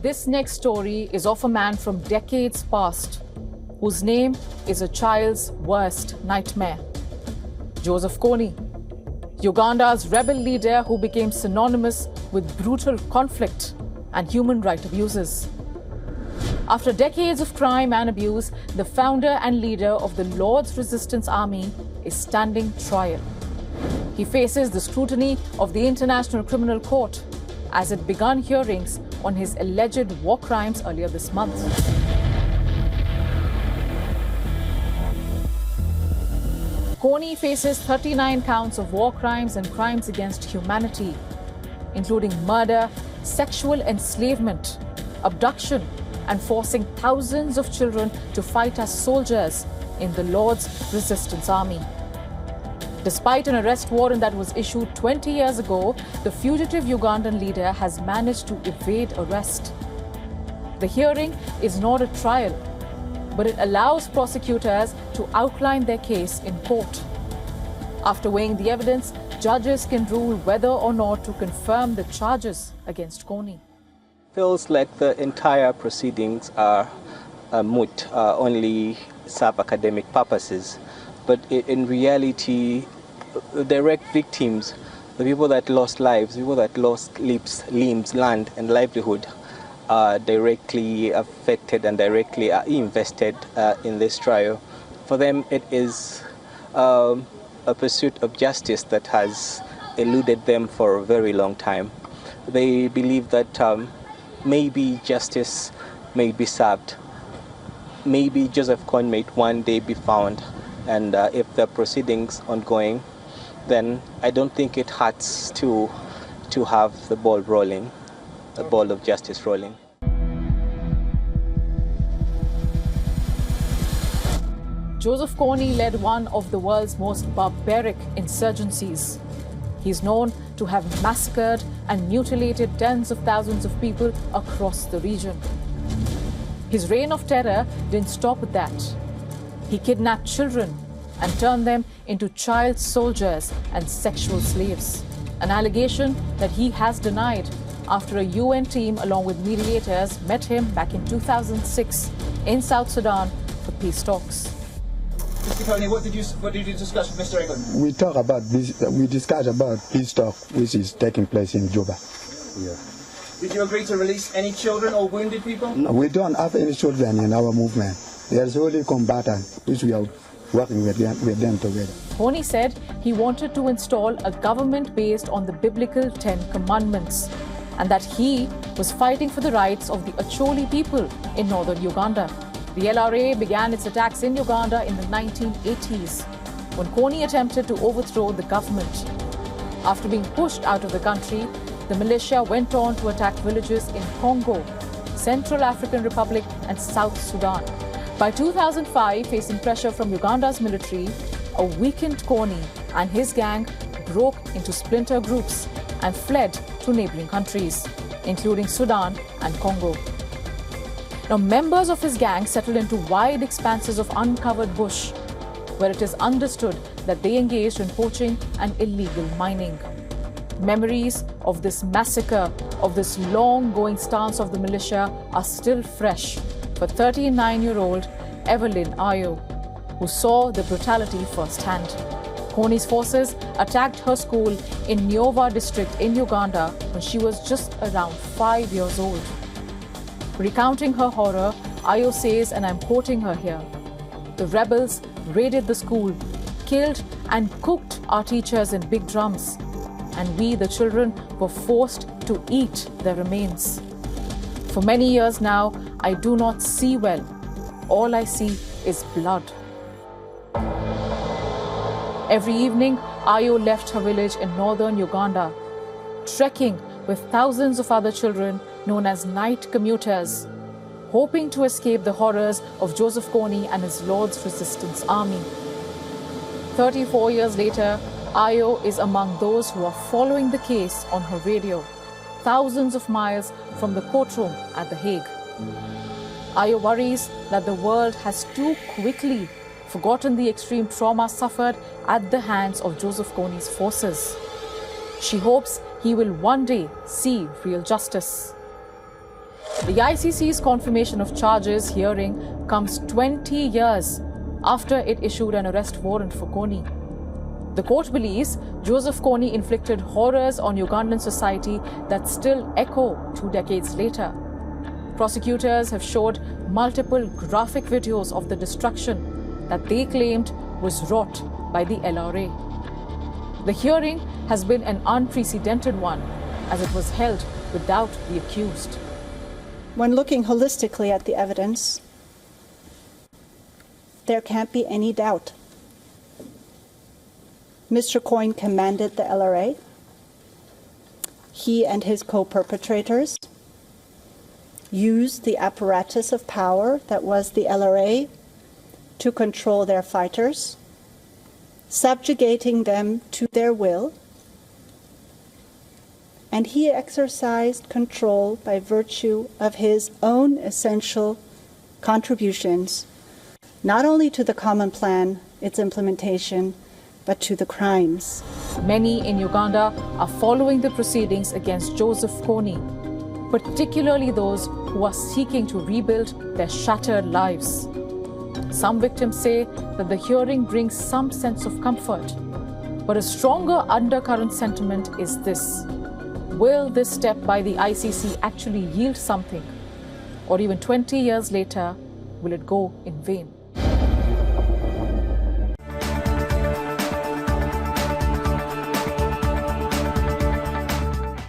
This next story is of a man from decades past, whose name is a child's worst nightmare. Joseph Kony, Uganda's rebel leader who became synonymous with brutal conflict and human rights abuses. After decades of crime and abuse, the founder and leader of the Lord's Resistance Army is standing trial. He faces the scrutiny of the International Criminal Court as it began hearings on his alleged war crimes earlier this month. Kony faces 39 counts of war crimes and crimes against humanity, including murder, sexual enslavement, abduction, and forcing thousands of children to fight as soldiers in the Lord's Resistance Army. Despite an arrest warrant that was issued 20 years ago, the fugitive Ugandan leader has managed to evade arrest. The hearing is not a trial, but it allows prosecutors to outline their case in court. After weighing the evidence, judges can rule whether or not to confirm the charges against Kony. Feels like the entire proceedings are moot, only serve academic purposes. But in reality, direct victims, the people that lost lives, people that lost limbs, land, and livelihood, are directly affected and directly invested in this trial. For them, it is a pursuit of justice that has eluded them for a very long time. They believe that maybe justice may be served. Maybe Joseph Kony may one day be found. And if the proceedings ongoing, then I don't think it hurts to have the ball rolling, the ball of justice rolling. Joseph Kony led one of the world's most barbaric insurgencies. He's known to have massacred and mutilated tens of thousands of people across the region. His reign of terror didn't stop at that. He kidnapped children and turned them into child soldiers and sexual slaves, an allegation that he has denied after a UN team along with mediators met him back in 2006 in South Sudan for peace talks. Mr. Kony, what did you discuss with Mr. England? We talk about this. We discuss about peace talk, which is taking place in Juba. Yeah. Did you agree to release any children or wounded people? No, we don't have any children in our movement. There's only combatants, which we are working with them together. Kony said he wanted to install a government based on the biblical 10 commandments, and that he was fighting for the rights of the Acholi people in northern Uganda. The LRA began its attacks in Uganda in the 1980s, when Kony attempted to overthrow the government. After being pushed out of the country, the militia went on to attack villages in Congo, Central African Republic, and South Sudan. By 2005, facing pressure from Uganda's military, a weakened Kony and his gang broke into splinter groups and fled to neighboring countries, including Sudan and Congo. Now, members of his gang settled into wide expanses of uncovered bush, where it is understood that they engaged in poaching and illegal mining. Memories of this massacre, of this long-going stance of the militia, are still fresh for 39-year-old Evelyn Ayo, who saw the brutality firsthand. Kony's forces attacked her school in Nyova district in Uganda when she was just around 5 years old. Recounting her horror, Ayo says, and I'm quoting her here, "The rebels raided the school, killed and cooked our teachers in big drums, and we, the children, were forced to eat their remains. For many years now, I do not see well. All I see is blood." Every evening, Ayo left her village in northern Uganda, trekking with thousands of other children known as night commuters, hoping to escape the horrors of Joseph Kony and his Lord's Resistance Army. 34 years later, Ayo is among those who are following the case on her radio, thousands of miles from the courtroom at The Hague. Ayo worries that the world has too quickly forgotten the extreme trauma suffered at the hands of Joseph Kony's forces. She hopes he will one day see real justice. The ICC's confirmation of charges hearing comes 20 years after it issued an arrest warrant for Kony. The court believes Joseph Kony inflicted horrors on Ugandan society that still echo 2 decades later. Prosecutors have showed multiple graphic videos of the destruction that they claimed was wrought by the LRA. The hearing has been an unprecedented one, as it was held without the accused. When looking holistically at the evidence, there can't be any doubt. Mr. Kony commanded the LRA. He and his co-perpetrators used the apparatus of power that was the LRA to control their fighters, subjugating them to their will, and he exercised control by virtue of his own essential contributions, not only to the common plan, its implementation, but to the crimes. Many in Uganda are following the proceedings against Joseph Kony, particularly those who are seeking to rebuild their shattered lives. Some victims say that the hearing brings some sense of comfort, but a stronger undercurrent sentiment is this: will this step by the ICC actually yield something? Or even 20 years later, will it go in vain?